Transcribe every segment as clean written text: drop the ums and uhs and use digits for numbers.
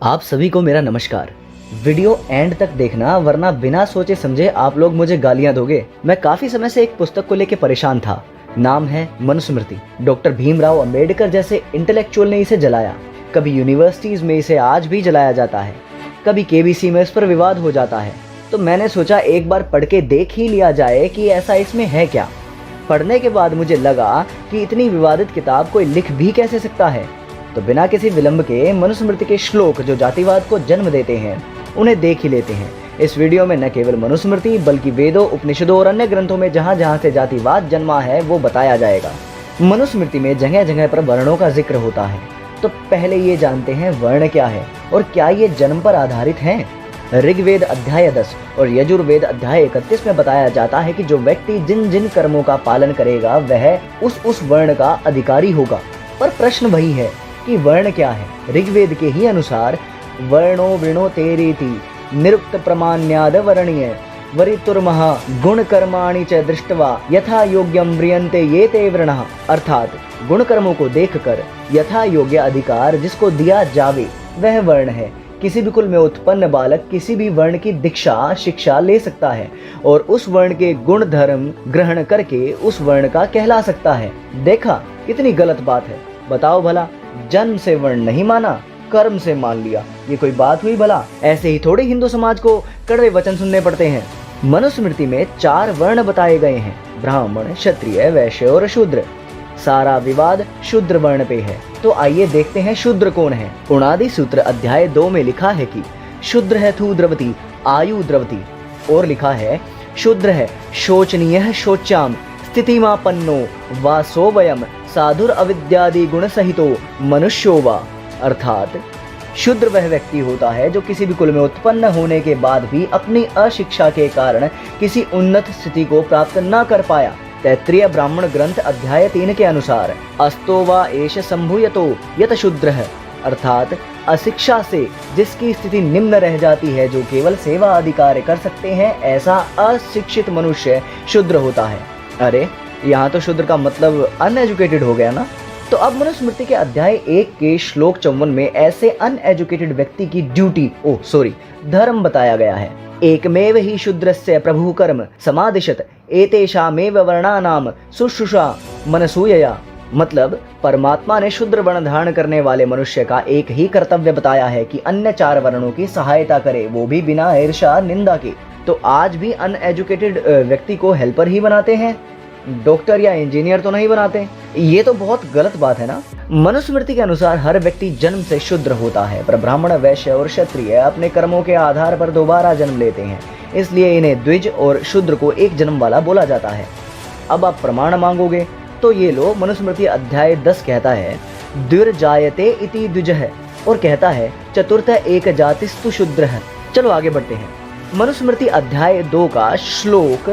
आप सभी को मेरा नमस्कार। वीडियो एंड तक देखना वरना बिना सोचे समझे आप लोग मुझे गालियां दोगे। मैं काफी समय से एक पुस्तक को लेकर परेशान था। नाम है मनुस्मृति। डॉक्टर भीमराव अंबेडकर जैसे इंटेलेक्चुअल ने इसे जलाया। कभी यूनिवर्सिटीज में इसे आज भी जलाया जाता है, कभी केबीसी में इस पर विवाद हो जाता है। तो मैंने सोचा एक बार पढ़ के देख ही लिया जाए कि ऐसा इसमें है क्या। पढ़ने के बाद मुझे लगा कि इतनी विवादित किताब कोई लिख भी कैसे सकता है। तो बिना किसी विलंब के मनुस्मृति के श्लोक जो जातिवाद को जन्म देते हैं उन्हें देख ही लेते हैं। इस वीडियो में न केवल मनुस्मृति बल्कि वेदों, उपनिषदों और अन्य ग्रंथों में जहाँ जहाँ से जातिवाद जन्मा है वो बताया जाएगा। मनुस्मृति में जगह जगह पर वर्णों का जिक्र होता है। तो पहले ये जानते हैं वर्ण क्या है और क्या ये जन्म पर आधारित हैं। ऋग्वेद अध्याय 10 और यजुर्वेद अध्याय 31 में बताया जाता है कि जो व्यक्ति जिन जिन कर्मों का पालन करेगा वह उस वर्ण का अधिकारी होगा। पर प्रश्न वही है कि वर्ण क्या है। ऋग्वेद के ही अनुसार वर्णो वृणो तेरीति निरुक्त प्रमाण्याद वर्णीय वरितुर्महा गुण कर्माणि च दृष्टवा यथा योग्यम म्रियन्ते ये ते वर्णः। अर्थात गुण कर्मों को देखकर यथा योग्य अधिकार जिसको दिया जावे वह वर्ण है। किसी भी कुल में उत्पन्न बालक किसी भी वर्ण की दीक्षा शिक्षा ले सकता है और उस वर्ण के गुण धर्म ग्रहण करके उस वर्ण का कहला सकता है। देखा कितनी गलत बात है। बताओ भला, जन्म से वर्ण नहीं माना, कर्म से मान लिया, ये कोई बात हुई भला? ऐसे ही थोड़े हिंदू समाज को कड़वे वचन सुनने पड़ते हैं। मनुस्मृति में 4 वर्ण बताए गए हैं, ब्राह्मण, क्षत्रिय, वैश्य और शूद्र। सारा विवाद शूद्र वर्ण पे है। तो आइए देखते हैं शूद्र कौन है। उणादि सूत्र अध्याय 2 में लिखा है कि शूद्र है थू द्रवती आयु द्रवती, और लिखा है शूद्र है शोचनीय शोच्याम स्थितिमापन्नो वासो वयम साधुर अविद्यादि गुण सहितो मनुष्यो वा। अर्थात शूद्र वह व्यक्ति होता है जो किसी भी कुल में उत्पन्न होने के बाद भी अपनी अशिक्षा के कारण किसी उन्नत स्थिति को प्राप्त न कर पाया। तैत्तिरीय ब्राह्मण ग्रंथ अध्याय 3 के अनुसार अस्तो वा एष संभूयतो यत शूद्र है। अर्थात अशिक्षा से जिसकी स्थिति निम्न रह जाती है, जो केवल सेवा आदि कार्य कर सकते हैं, ऐसा अशिक्षित मनुष्य शूद्र होता है। अरे यहाँ तो शूद्र का मतलब अनएजुकेटेड हो गया ना। तो अब मनुस्मृति के अध्याय 1 के श्लोक 54 में ऐसे अनएजुकेटेड व्यक्ति की ड्यूटी धर्म बताया गया है। एकमेव ही शूद्रस्य प्रभु कर्म समादिशत एतेषामेव वर्णानाम शुश्रूषा मनसूयया। मतलब परमात्मा ने शूद्र वर्ण धारण करने वाले मनुष्य का एक ही कर्तव्य बताया है कि अन्य 4 वर्णों की सहायता करे, वो भी बिना ईर्ष्या निंदा के। तो आज भी अनएजुकेटेड व्यक्ति को हेल्पर ही बनाते हैं, डॉक्टर या इंजीनियर तो नहीं बनाते। ये तो बहुत गलत बात है ना। मनुस्मृति के अनुसार हर व्यक्ति जन्म से शूद्र होता है, पर ब्राह्मण, वैश्य और क्षत्रिय अपने कर्मों के आधार पर दोबारा जन्म लेते हैं, इसलिए इन्हें द्विज और शूद्र को एक जन्म वाला बोला जाता है। अब आप प्रमाण मांगोगे तो ये लो, मनुस्मृति अध्याय 10 कहता है द्विर्जायते इति द्विजः, और कहता है चतुर्थ एक जातिस्तु शूद्र है। चलो आगे बढ़ते हैं। मनुस्मृति अध्याय 2 का श्लोक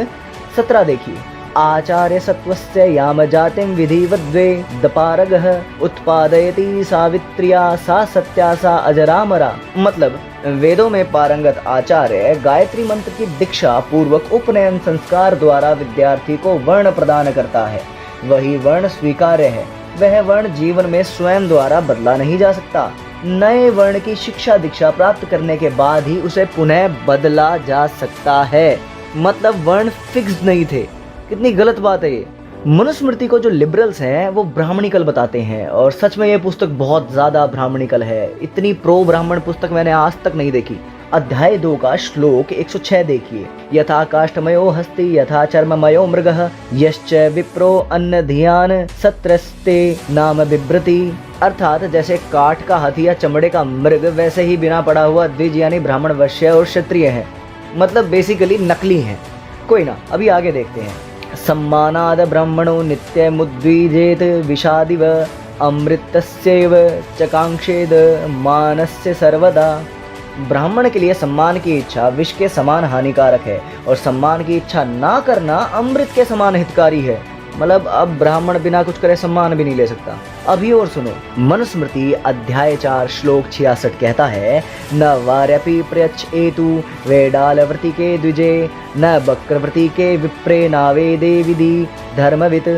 17 देखिए। आचार्य सत्वस्य याम जातिम विधिवद्वे दपारगः उत्पादयति सावित्रिया सा सत्या सा अजरामरा। मतलब वेदों में पारंगत आचार्य गायत्री मंत्र की दीक्षा पूर्वक उपनयन संस्कार द्वारा विद्यार्थी को वर्ण प्रदान करता है। वही वर्ण स्वीकार्य है। वह वर्ण जीवन में स्वयं द्वारा बदला नहीं जा सकता। नए वर्ण की शिक्षा दीक्षा प्राप्त करने के बाद ही उसे पुनः बदला जा सकता है। मतलब वर्ण फिक्स्ड नहीं थे। कितनी गलत बात है ये। मनुस्मृति को जो लिबरल्स हैं वो ब्राह्मणिकल बताते हैं, और सच में ये पुस्तक बहुत ज्यादा ब्राह्मणिकल है। इतनी प्रो ब्राह्मण पुस्तक मैंने आज तक नहीं देखी। अध्याय 2 का श्लोक 106 देखिए। यथा काष्ठमयो हस्ति यथा चर्ममयो मृगः यश्च विप्रो अन्न धियान सत्रस्ते नाम बिभ्रति। अर्थात जैसे काठ का हाथी या चमड़े का मृग, वैसे ही बिना पड़ा हुआ द्विज यानी ब्राह्मण, वैश्य और क्षत्रिय है। मतलब बेसिकली नकली है। कोई ना, अभी आगे देखते हैं। सम्मानाद ब्राह्मणो नित्यमुद्विजेत विषादिव अमृतस्यैव चकांक्षेद मानस्य सर्वदा। ब्राह्मण के लिए सम्मान की इच्छा विष के समान हानिकारक है, और सम्मान की इच्छा ना करना अमृत के समान हितकारी है। मतलब अब ब्राह्मण बिना कुछ करे सम्मान भी नहीं ले सकता। अभी और सुनो। मनुस्मृति अध्याय 4 श्लोक 66 कहता है न वार्यपि प्रयच्छ एतु वेडालव्रति के द्विजे न बक्रव्रति के विप्रे नावेदे विधि धर्मवित।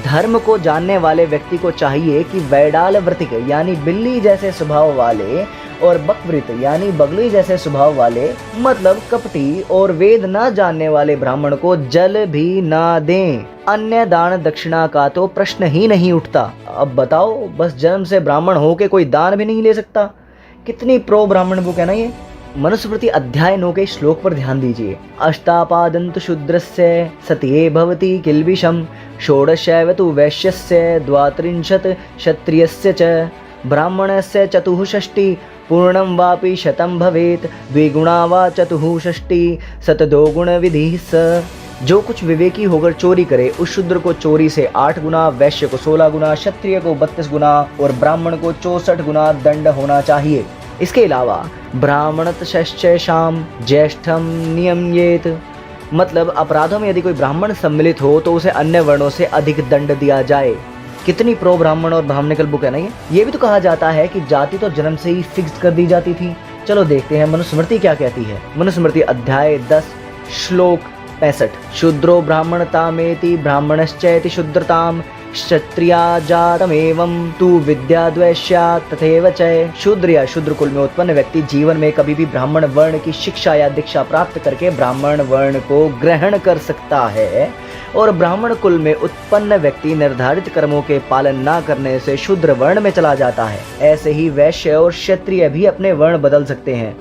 धर्म को जानने वाले व्यक्ति को चाहिए कि वैडाल वृत्तिक यानी बिल्ली जैसे स्वभाव वाले और बकवृत यानी बगली जैसे स्वभाव वाले मतलब कपटी और वेद न जानने वाले ब्राह्मण को जल भी ना दें। अन्य दान दक्षिणा का तो प्रश्न ही नहीं उठता। अब बताओ, बस जन्म से ब्राह्मण होके कोई दान भी नहीं ले सकता? कितनी प्रो ब्राह्मण बुक है ना ये। मनुस्मृति अध्याय 9 के श्लोक पर ध्यान दीजिए। अष्टापादंत शूद्रस्य सत्ये भवति किल्बिषम षोडशैव तु वैश्यस्य द्वात्रिंशत् क्षत्रियस्य च ब्राह्मणस्य चतुःषष्टि पूर्णं वापि शतं भवेत् द्विगुणा वा चतुःषष्टि शतदो गुण विधि स। जो कुछ विवेकी होकर चोरी करे उस शूद्र को चोरी से 8 गुना, वैश्य को 16 गुना, क्षत्रिय को 32 गुना और ब्राह्मण को 64 गुना दंड होना चाहिए। इसके अलावा ब्राह्मणतश्चैषां ज्येष्ठं नियम्येत मतलब अपराधों में यदि कोई ब्राह्मण सम्मिलित हो तो उसे अन्य वर्णों से अधिक दंड दिया जाए। कितनी प्रो ब्राह्मण और ब्राह्मणिकल बुक है ना ये भी तो कहा जाता है कि जाति तो जन्म से ही फिक्स कर दी जाती थी। चलो देखते हैं मनुस्मृति क्या कहती है। मनुस्मृति अध्याय 10 श्लोक 65 शूद्रो ब्राह्मणतामेति ब्राह्मणश्चैति शूद्रताम क्षत्रिया जातमेवं तु विद्याद्वैश्यात् तथैव च। शूद्र या शूद्र कुल में उत्पन्न व्यक्ति जीवन में कभी भी ब्राह्मण वर्ण की शिक्षा या दीक्षा प्राप्त करके ब्राह्मण वर्ण को ग्रहण कर सकता है और ब्राह्मण कुल में उत्पन्न व्यक्ति निर्धारित कर्मों के पालन न करने से शूद्र वर्ण में चला जाता है। ऐसे ही वैश्य और क्षत्रिय भी अपने वर्ण बदल सकते हैं।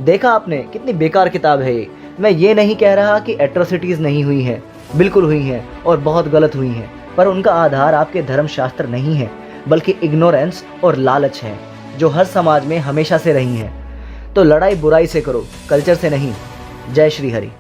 देखा आपने, कितनी बेकार किताब है ये। मैं ये नहीं कह रहा कि एट्रोसिटीज नहीं हुई हैं, बिल्कुल हुई हैं और बहुत गलत हुई हैं, पर उनका आधार आपके धर्मशास्त्र नहीं है बल्कि इग्नोरेंस और लालच है जो हर समाज में हमेशा से रही हैं। तो लड़ाई बुराई से करो, कल्चर से नहीं। जय श्री हरि।